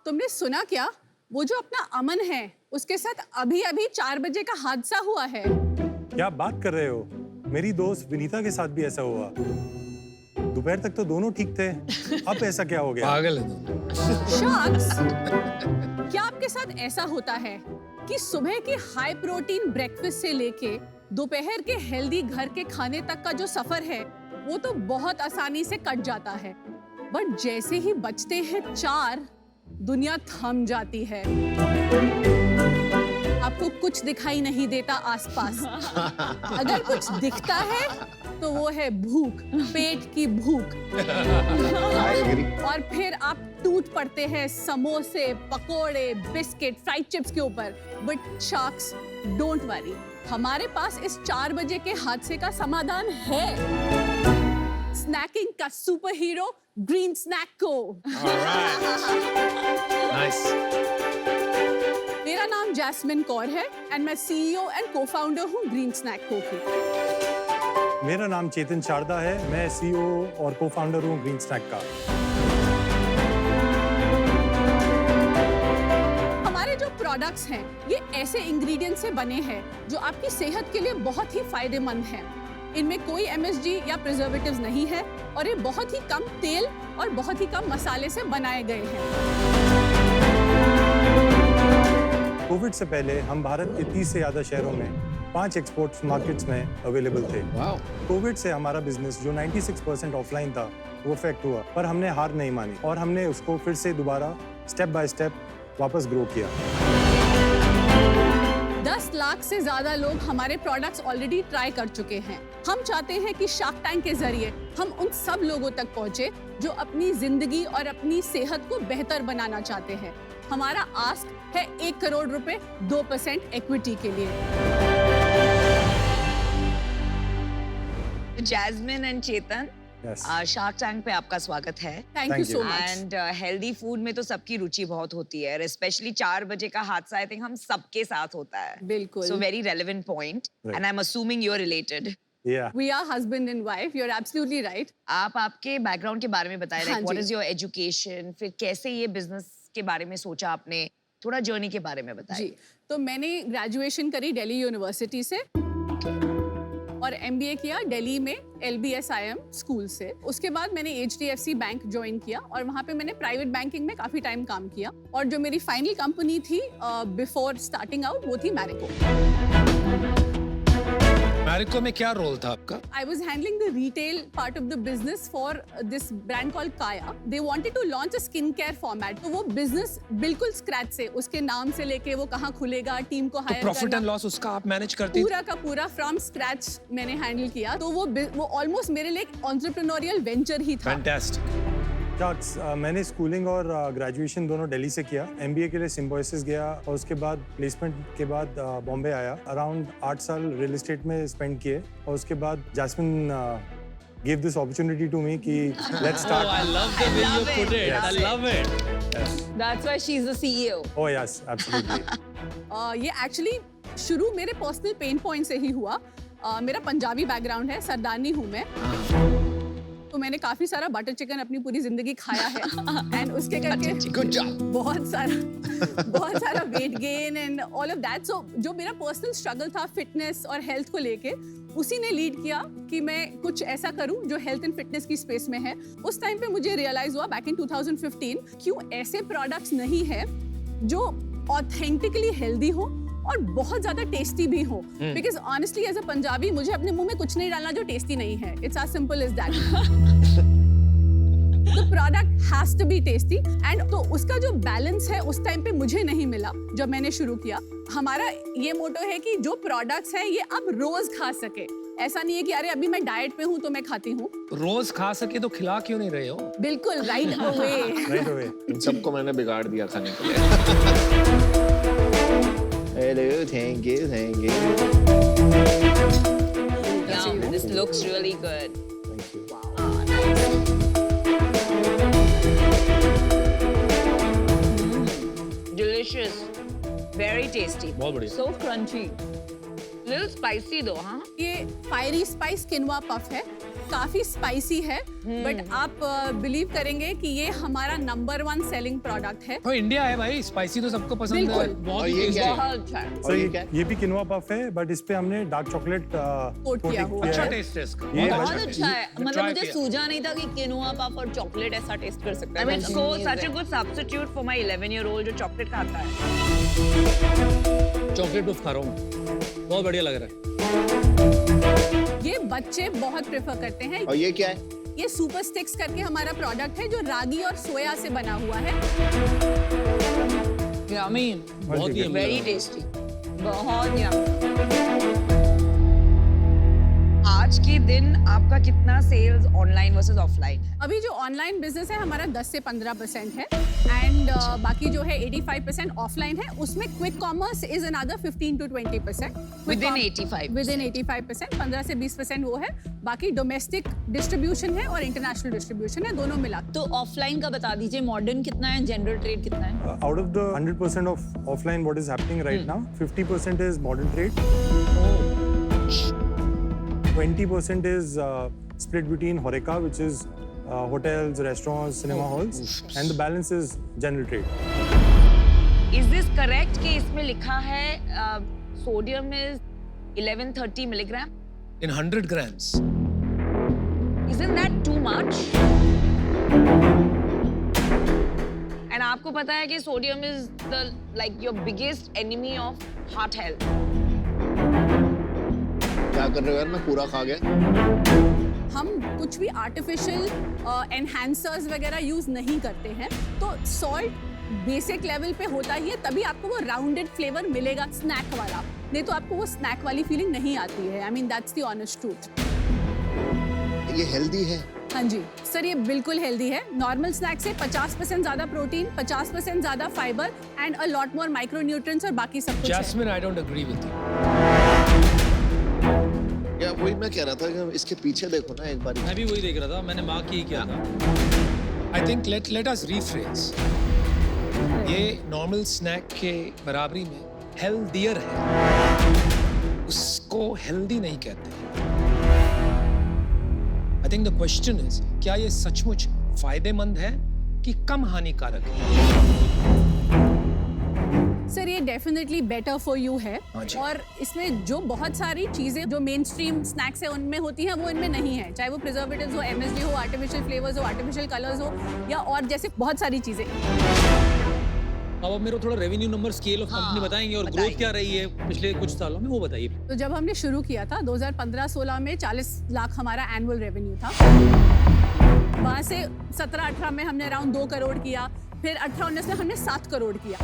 तुमने सुना क्या? वो जो अपना अमन है उसके साथ अभी अभी 4 बजे का हादसा हुआ है। क्या बात कर रहे हो? मेरी दोस्त विनीता के साथ भी ऐसा हुआ। दोपहर तक तो दोनों ठीक थे, अब ऐसा क्या हो गया? पागल है तुम। शख्स, क्या आपके साथ ऐसा होता है कि सुबह के हाई प्रोटीन ब्रेकफास्ट से लेके दोपहर के हेल्दी घर के खाने तक का जो सफर है वो तो बहुत आसानी से कट जाता है, बट जैसे ही बचते हैं 4 दुनिया थम जाती है। आपको कुछ दिखाई नहीं देता आसपास। अगर कुछ दिखता है तो वो है भूख, पेट की भूख। और फिर आप टूट पड़ते हैं समोसे, पकोड़े, बिस्किट, फ्राइड चिप्स के ऊपर। बट शार्क्स, डोंट वरी, हमारे पास इस 4 बजे के हादसे का समाधान है। स्नैकिंग का सुपर हीरो ग्रीन स्नैक को। नाइस। मेरा नाम जैस्मिन कौर है एंड मैं सीईओ एंड को-फाउंडर हूँ ग्रीन स्नैक को की। मेरा नाम चेतन शारदा है, मैं सीईओ और को-फाउंडर हूँ ग्रीन स्नैक का। हमारे जो प्रोडक्ट्स हैं ये ऐसे इंग्रेडिएंट से बने हैं जो आपकी सेहत के लिए बहुत ही फायदेमंद हैं। इनमें कोई MSG या प्रिजर्वेटिव्स नहीं है और ये बहुत ही कम तेल और बहुत ही कम मसाले से बनाए गए हैं। कोविड से पहले हम भारत के 30 से ज्यादा शहरों में 5 एक्सपोर्ट मार्केट्स में अवेलेबल थे। वाओ। कोविड से हमारा बिजनेस जो 96% ऑफलाइन था वो इफेक्ट हुआ, पर हमने हार नहीं मानी और हमने उसको फिर से दोबारा स्टेप बाय स्टेप वापस ग्रो किया। 10 लाख से ज्यादा लोग हमारे प्रोडक्ट्स ऑलरेडी ट्राई कर चुके हैं। हम चाहते हैं कि शार्क टैंक के जरिए हम उन सब लोगों तक पहुंचे जो अपनी जिंदगी और अपनी सेहत को बेहतर बनाना चाहते हैं। हमारा आस्क है 1 करोड़ रुपए 2% इक्विटी के लिए। Jasmine and Chetan, Yes. Shark Tank पे आपका स्वागत है। Thank you Thank so you. Much. And healthy food में तो सबकी रुचि बहुत होती है, स्पेशली 4 बजे का हादसा आई थिंक हम सबके साथ होता है। बिल्कुल। So very relevant point and I am assuming you are related. Yeah. We are husband and wife. You're absolutely right. आप आपके बैकग्राउंड के बारे में बताएं, हाँ लाइक व्हाट जी। इज योर एजुकेशन, फिर कैसे ये बिजनेस के बारे में सोचा आपने, थोड़ा जर्नी के बारे में बताएं। जी, तो मैंने ग्रेजुएशन करी दिल्ली यूनिवर्सिटी से और MBA किया दिल्ली में LBSIM स्कूल से। उसके बाद मैंने HDFC बैंक ज्वाइन किया और वहाँ पे मैंने प्राइवेट बैंकिंग में काफी टाइम काम किया। और जो मेरी फाइनल कंपनी थी बिफोर स्टार्टिंग आउट वो थी मैरिको। मैरिको में क्या रोल था आपका? I was handling the retail part of the business for this brand called Kaya. They wanted to launch a skincare format. तो वो business बिल्कुल scratch से, उसके नाम से लेके वो कहाँ खुलेगा, टीम को तो हायर प्रॉफिट करना, एंड लॉस उसका आप मैनेज करती थी? पूरा का पूरा फ्रॉम स्क्रैच मैंने हैंडल किया। तो वो ऑलमोस्ट मेरे लिए एक एंटरप्रेन्योरियल वेंचर ही था। फैंटास्टिक। शार्क्स, मैंने स्कूलिंग और ग्रेजुएशन दोनों दिल्ली से किया। MBA के लिए सिम्बोसिस गया और उसके बाद प्लेसमेंट के बाद बॉम्बे आया। अराउंड 8 साल रियल एस्टेट में स्पेंड किए और उसके बाद jasmine gave this opportunity to me कि let's start. I love the way you put it. Yes. I love it. That's why she is the CEO. Oh yes, absolutely. ये actually शुरू मेरे personal pain point से ही हुआ। मेरा Punjabi background है, सरदारनी हूँ मैं। तो मैंने काफी सारा बटर चिकन अपनी पूरी जिंदगी खाया है एंड उसके करके Good job. बहुत सारा weight gain and all of that. So जो मेरा पर्सनल स्ट्रगल था फिटनेस और हेल्थ को लेके, उसी ने लीड किया कि मैं कुछ ऐसा करूं जो हेल्थ एंड फिटनेस की स्पेस में है। उस टाइम पे मुझे रियलाइज हुआ बैक इन 2015 क्यों ऐसे प्रोडक्ट्स नहीं है जो ऑथेंटिकली हेल्दी हो और बहुत ज्यादा टेस्टी भी हो। Because honestly as a Punjabi मुझे अपने मुंह में कुछ नहीं डालना जो टेस्टी नहीं है। It's as simple as that. The product has to be tasty and तो उसका जो बैलेंस है उस टाइम पे मुझे नहीं मिला जब मैंने शुरू किया। हमारा ये मोटो है कि जो प्रोडक्ट्स हैं ये आप रोज खा सके। ऐसा नहीं है कि अरे अभी मैं डाइट पे हूँ तो मैं खाती हूँ। रोज खा सके तो खिला क्यों नहीं रहे हो? बिल्कुल राइट अवे। Right away. इन सबको मैंने बिगाड़ दिया खाने के लिए। Hello, thank you, thank you. Yum, this looks really good. Thank you. Delicious. Very tasty. बहुत बढ़िया। So crunchy. लिटिल स्पाइसी दो, हाँ। ये फायरी स्पाइस किनवा पफ है, काफी स्पाइसी है, बट आप बिलीव करेंगे कि ये हमारा नंबर 1 सेलिंग प्रोडक्ट है। तो इंडिया है भाई, स्पाइसी तो सबको पसंद है। बिल्कुल। बहुत और ये क्या है? बहुत अच्छा है। और ये क्या है? ये भी किनवा पफ है, बट इस पे हमने डार्क चॉकलेट कोट किया हुआ अच्छा है। टेस्ट है इसका। ये बहुत taste अच्छा है। मैंने मतलब try मुझे किया। सूझा नहीं था कि किनोआ पफ और चॉकलेट ऐसा टेस्ट कर सकता I है। mean, so such a good substitute for my 11-year-old जो चॉकलेट खाता है। चॉकलेट टूथ खा रहा हूँ, बहुत बढ़िया लग रहा है। ये बच्चे बहुत प्रेफर करते हैं। और ये क्या है? ये सुपर स्टिक्स करके हमारा प्रोडक्ट है जो रागी और सोया से बना हुआ है। यम्मी, बहुत ही Very yummy। tasty. बहुत yummy। आज के दिन आपका कितना सेल्स ऑनलाइन वर्सेस ऑफलाइन है? अभी जो ऑनलाइन बिजनेस है हमारा 10 से 15% है एंड बाकी जो है 85% ऑफलाइन है। उसमें quick commerce is another 15 to 20%। Within 85%. Within 85%, 15 से 20% वो है। बाकी डोमेस्टिक डिस्ट्रीब्यूशन है और इंटरनेशनल डिस्ट्रीब्यूशन है, दोनों मिला। तो ऑफलाइन का बता दीजिए, मॉडर्न कितना है, जनरल ट्रेड कितना है? Out of the 100% of offline what is happening right now, 50% is modern trade, 20% is split between HoReCa, which is hotels, restaurants, cinema halls, and the balance is general trade. Is this correct कि इसमें लिखा है sodium is 1130 milligram? In 100 grams. Isn't that too much? And आपको पता है कि sodium is the like your biggest enemy of heart health. क्या कर रहे हो यार? मैं पूरा खा गया। हम कुछ भी आर्टिफिशियल एनहांसर्स वगैरह यूज नहीं करते हैं, तो सॉल्ट बेसिक लेवल पे होता ही है, तभी आपको वो राउंडेड फ्लेवर मिलेगा स्नैक वाला, नहीं तो आपको वो स्नैक वाली फीलिंग नहीं आती है। I mean that's the honest truth. ये हेल्दी है। हाँ जी सर, ये बिल्कुल हेल्दी है। नॉर्मल स्नैक से 50% ज्यादा प्रोटीन, 50% ज्यादा fibre and a lot more micronutrients और बाकी सब कुछ है। Jasmine, I don't agree with you. या वही मैं कह रहा था कि इसके पीछे देखो ना एक बार। मैं भी वही देख रहा था, मैंने मार्क ही किया था। I think let us rephrase. ये नॉर्मल स्नैक के बराबरी में हेल्दियर है, उसको हेल्दी नहीं कहते। I think the question is, क्या ये सचमुच फायदेमंद है कि कम हानिकारक है? सर ये डेफिनेटली बेटर फॉर यू है, हाँ जी। और इसमें जो बहुत सारी चीजें जो मेन स्ट्रीम स्नैक्स है उनमें होती हैं वो इनमें नहीं है, चाहे वो प्रिजर्वेटिव्स हो, MSG हो, आर्टिफिशियल फ्लेवर्स हो, आर्टिफिशियल कलर्स हो, या और जैसे बहुत सारी चीजें। अब मेरे को थोड़ा revenue number, scale of company बताएंगे और ग्रोथ क्या रही है पिछले कुछ सालों में, वो बताइए। तो जब हमने शुरू किया था 2015-16 में 40 लाख हमारा एनुअल रेवेन्यू था। वहाँ से 17-18 में हमने अराउंड 2 करोड़ किया, फिर 18-19 में हमने 7 करोड़ किया,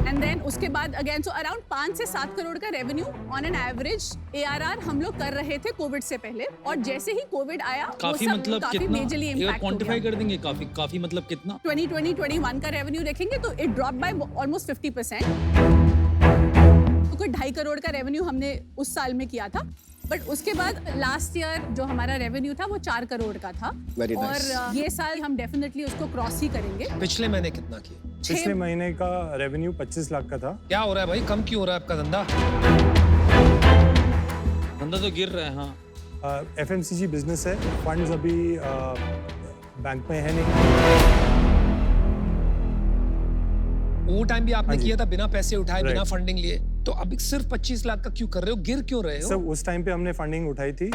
एंड देन उसके बाद अगेन सो अराउंड 5 से 7 करोड़ का revenue on an average ARR हम लोग कर रहे थे कोविड से पहले। और जैसे ही कोविड आया काफी वो सब मतलब काफी कितना, मेजरली एक इम्पैक्ट हो क्वांटिफाई गया। कर देंगे? काफी मतलब कितना? 2020-21 का रेवेन्यू देखेंगे तो इट ड्रॉप बाय ऑलमोस्ट 50%। तो कोई 2.5 करोड़ का रेवेन्यू हमने उस साल में किया था, बट उसके बाद लास्ट ईयर जो हमारा रेवेन्यू था वो 4 करोड़ का था। Very और nice. ये साल हम डेफिनेटली उसको क्रॉस ही करेंगे। पिछले महीने कितना किया? पिछले महीने का रेवेन्यू 25 लाख का था। क्या हो रहा है भाई, कम क्यों हो रहा है आपका धंधा? धंधा तो गिर रहा है। हाँ, FMCG बिजनेस है, फंड्स अभी बैंक में है नहीं। वो टाइम भी आपने हाँ जी। किया था बिना पैसे उठाए, बिना Right. फंडिंग लिए, तो अभी सिर्फ 25 लाख का क्यों कर रहे हो? गिर क्यों रहे हो? सब उस टाइम पे हमने फंडिंग उठाई थी।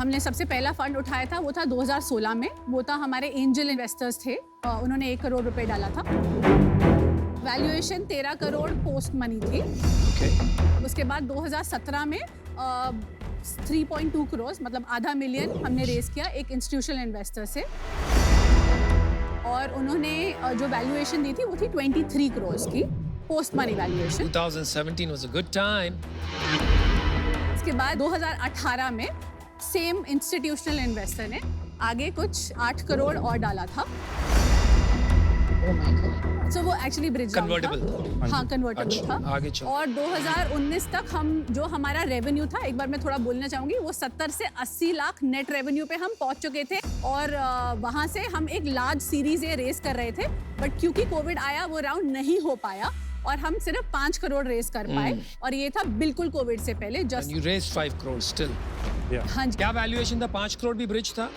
हमने सबसे पहला फंड उठाया था वो था 2016 में, वो था हमारे एंजल इन्वेस्टर्स थे, उन्होंने 1 करोड़ रुपए डाला था। वैल्यूएशन 13 करोड़ पोस्ट मनी थी। Okay. उसके बाद 2017 में 3.2 करोड़ मतलब आधा मिलियन हमने रेज किया एक इंस्टीट्यूशनल इन्वेस्टर से, और उन्होंने जो वैल्यूएशन दी थी वो थी 23 करोड़ की post money valuation. 2017 was a good time. इसके बाद 2018 में सेम इंस्टीट्यूशनल इन्वेस्टर ने आगे कुछ 8 करोड़ और डाला था। So वो एक्चुअली ब्रिज Convertible. हाँ कन्वर्टेबल अच्छा, था। आगे चलो। और 2019 तक हम जो हमारा रेवेन्यू था, एक बार मैं थोड़ा बोलना चाहूंगी, वो 70 से 80 लाख नेट रेवेन्यू पे हम पहुंच चुके थे, और वहां से हम एक लार्ज सीरीज ये रेस कर रहे थे, बट क्योंकि कोविड आया वो राउंड नहीं हो पाया, और हम सिर्फ 5 करोड़ रेस कर पाए और ये था बिल्कुल कोविड से पहले And just you raised 5 crores still. Yeah. हाँ जी। क्या वैल्यूएशन था? 5 करोड़ भी ब्रिज था?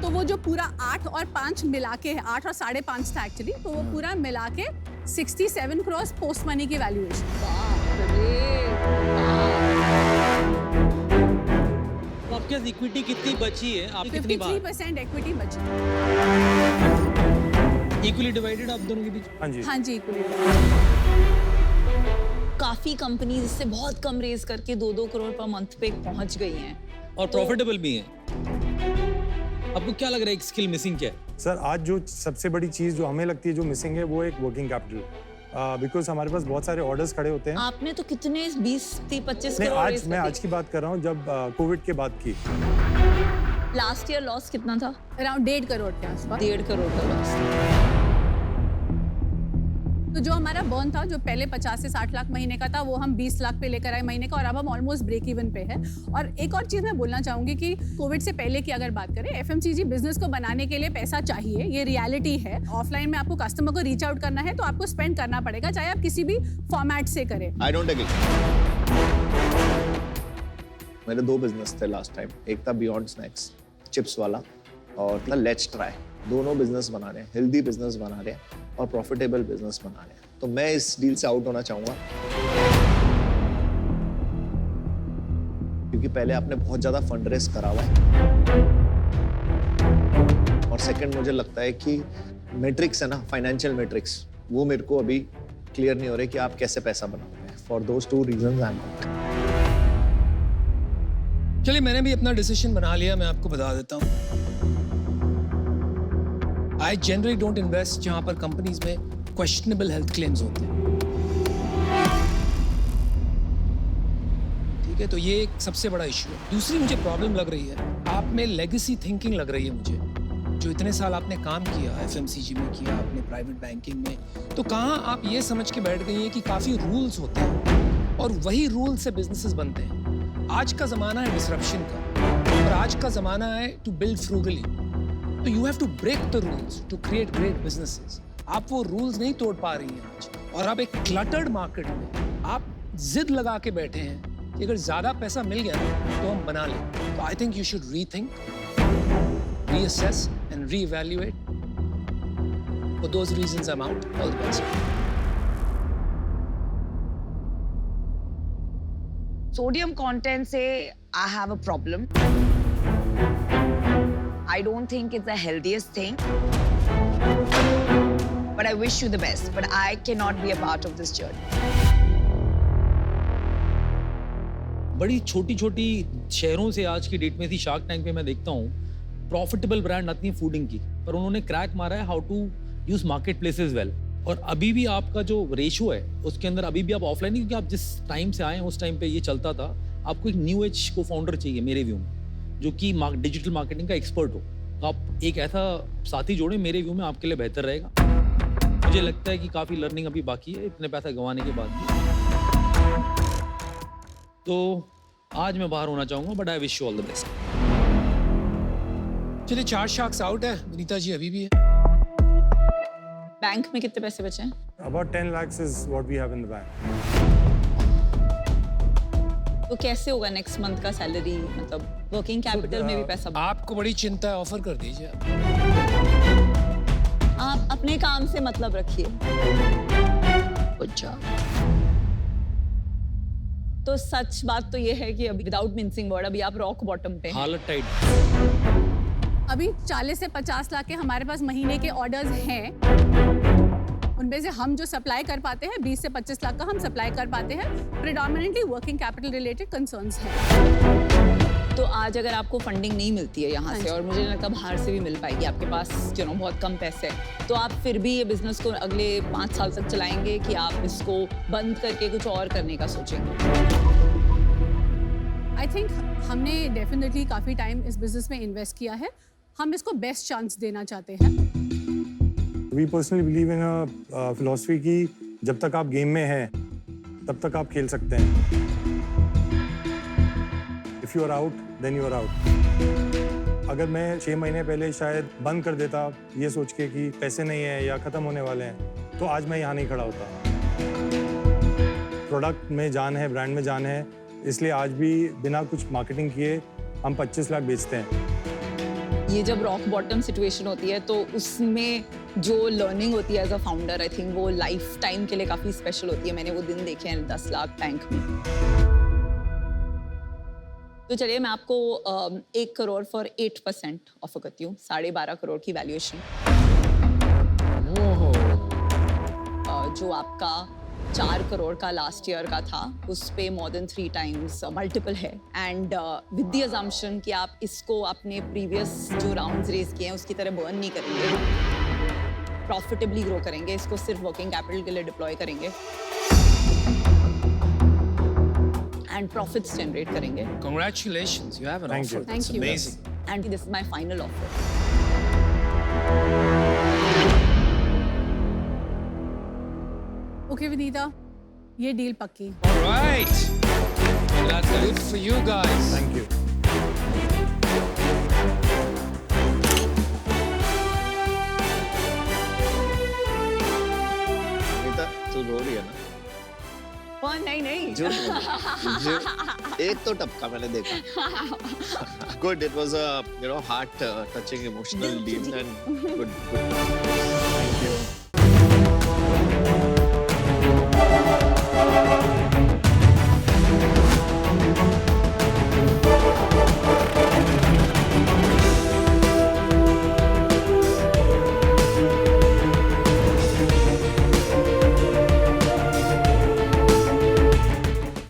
तो वो जो पूरा 8 और 5 मिला के 8 और 5.5 था एक्चुअली, तो वो पूरा मिला के 67 करोड़ पोस्ट मनी की वैल्यूएशन। तो आपके पास इक्विटी कितनी बची है? आप कितनी बार 53% इक्विटी बची। इक्वली डिवाइडेड आप दोनों के बीच? हाँ जी। हाँ जी, इक्विटी। काफी कंपनीज इससे बहुत कम रेज करके 2-2 करोड़ पर मंथ पे पहुंच गई हैं। और प्रॉफिटेबल भी है। आपको क्या लग रहा है एक स्किल मिसिंग क्या है? सर आज जो सबसे बड़ी चीज़ जो हमें लगती है जो मिसिंग है वो एक वर्किंग कैपिटल, बिकॉज हमारे पास बहुत सारे ऑर्डर्स खड़े होते हैं। आपने तो कितने 20-25 नहीं, करोड़ आज raise मैं कर आज की बात कर रहा हूँ जब कोविड के बाद की। दिए। लास्ट ईयर लॉस कितना था? अराउंड 1.5 करोड़ के आसपास। 1.5 करोड़ का लॉस। तो जो हमारा बर्न था जो पहले 50 से 60 लाख महीने का था वो हम 20 लाख पे लेकर आए महीने का और अब हम ऑलमोस्ट ब्रेक इवन पे है। और एक और चीज़ मैं बोलना चाहूँगी कि कोविड से पहले की अगर बात करें एफएमसीजी बिजनेस को बनाने के लिए पैसा चाहिए, ये रियलिटी है। ऑफलाइन में आपको कस्टमर को रीच आउट करना है तो आपको स्पेंड करना पड़ेगा, चाहे आप किसी भी फॉर्मेट से करें। I don't agree. मेरे 2 बिजनेस थे लास्ट टाइम, एक था बियॉन्ड स्नैक्स चिप्स वाला और था लेट्स ट्राई। दोनों बिजनेस बना रहे हैं, हेल्दी बिजनेस बना रहे हैं और प्रॉफिटेबल बिजनेस बना रहे हैं। तो मैं इस डील से आउट होना चाहूंगा क्योंकि पहले आपने बहुत ज्यादा फंड रेस करा हुआ है और सेकंड मुझे लगता है कि मैट्रिक्स है ना, फाइनेंशियल मैट्रिक्स, वो मेरे को अभी क्लियर नहीं हो रहे कि आप कैसे पैसा बनाओगे। For those 2 reasons I am out. चलिए मैंने भी अपना डिसीजन बना लिया, मैं आपको बता देता हूँ। I generally don't invest जहाँ पर कंपनीज में questionable health claims होते हैं। ठीक है, तो ये एक सबसे बड़ा इशू है। दूसरी मुझे प्रॉब्लम लग रही है, आप में लेगेसी थिंकिंग लग रही है मुझे। जो इतने साल आपने काम किया, एफएमसीजी में किया, आपने प्राइवेट बैंकिंग में, तो कहाँ आप ये समझ के बैठ गई हैं कि काफी रूल्स होते हैं और वही रूल से बिजनेसेस बनते हैं। आज का जमाना है डिसरप्शन का और आज का जमाना है टू बिल्ड फ्रूगली। तो you have to break the rules to create great businesses. आप वो रूल्स नहीं तोड़ पा रही हैं आज और आप एक क्लटर्ड मार्केट में आप जिद लगा के बैठे हैं कि अगर ज्यादा पैसा मिल गया ना तो हम बना लें। तो I think you should rethink, reassess and re-evaluate. For those reasons I am out. All the best. Sodium content से I have a problem. I don't think it's the healthiest thing. But I wish you the best. But I cannot be a part of this journey. बड़ी छोटी-छोटी शहरों से आज की date में थी shark Tank पे मैं देखता हूँ प्रॉफिटेबल ब्रांड आती है फूडिंग की, पर उन्होंने क्रैक मारा है how to use market places well. और अभी भी आपका जो रेशियो है उसके अंदर अभी भी आप ऑफलाइन, क्योंकि आप जिस टाइम से आए हैं उस टाइम पे ये चलता था। आपको एक न्यू एज को फाउंडर चाहिए मेरे व्यू में, जो कि डिजिटल मार्केटिंग का एक्सपर्ट हो। तो आप एक ऐसा साथी जोड़े, मेरे व्यू में आपके लिए बेहतर रहेगा। मुझे लगता है कि काफ़ी लर्निंग अभी बाकी है इतने पैसा गंवाने के बाद भी। तो आज मैं बाहर होना चाहूँगा, but I wish you all the best. चलिए 4 शार्क्स आउट है, विनीता जी अभी भी है। बैंक में कितने पैसे बचे हैं? About 10 lakhs is what we have in the bank. तो कैसे होगा नेक्स्ट मंथ का सैलरी? मतलब वर्किंग कैपिटल में भी पैसा आपको बड़ी चिंता है, ऑफर कर दीजिए। आप अपने काम से मतलब रखिए। अच्छा, तो सच बात तो ये है कि अभी विदाउट मिंसिंग वर्ड अभी आप रॉक बॉटम पे हैं। हालत टाइट। अभी 40 से 50 लाख के हमारे पास महीने के ऑर्डर्स हैं। उनमें से हम जो सप्लाई कर पाते हैं 20 से 25 लाख का हम सप्लाई कर पाते हैं। Predominantly working capital related concerns हैं। तो आज अगर आपको फंडिंग नहीं मिलती है यहाँ से, और मुझे नहीं लगता बाहर से भी मिल पाएगी, आपके पास बहुत कम पैसे हैं, तो आप फिर भी ये बिजनेस को अगले 5 साल तक चलाएंगे कि आप इसको बंद करके कुछ और करने का सोचेंगे? आई थिंक हमने डेफिनेटली काफ़ी टाइम इस बिजनेस में इन्वेस्ट किया है। हम इसको बेस्ट चांस देना चाहते हैं। We personally believe in a philosophy कि जब तक आप गेम में हैं तब तक आप खेल सकते हैं। If you are out, then you are out. अगर मैं 6 महीने पहले शायद बंद कर देता ये सोच के कि पैसे नहीं है या खत्म होने वाले हैं, तो आज मैं यहाँ नहीं खड़ा होता। प्रोडक्ट में जान है, ब्रांड में जान है, इसलिए आज भी बिना कुछ मार्केटिंग किए हम 25 लाख बेचते हैं। ये जब रॉक बॉटम सिचुएशन होती है तो उसमें जो लर्निंग होती है as a founder, I think वो लाइफ टाइम के लिए काफी स्पेशल होती है। मैंने वो दिन देखे हैं 10 लाख बैंक में। तो चलिए मैं आपको 1 करोड़ फॉर 8% ऑफर करती हूँ, 12.5 करोड़ की वैल्यूएशन। जो आपका 4 करोड़ का लास्ट ईयर का था, उस पे मोर देन 3 टाइम्स मल्टीपल है। एंड विद द अजम्पशन कि आप इसको अपने प्रीवियस जो राउंड्स रेज किए हैं उसकी तरह बर्न नहीं करेंगे, प्रॉफिटेबली ग्रो करेंगे, इसको सिर्फ वर्किंग कैपिटल के लिए डिप्लॉय करेंगे एंड प्रॉफिट्स जनरेट करेंगे। Congratulations, you have an Thank offer. you. That's Thank you. amazing. And this is my final offer. Okay Vinita, ये डील पक्की। All right. That's good for you guys. Thank you. Anita तू रो रही है ना? नहीं झूठ बोल। एक तो टपका मैंने देखा। Good, it was a heart touching emotional deal and good. Thank you.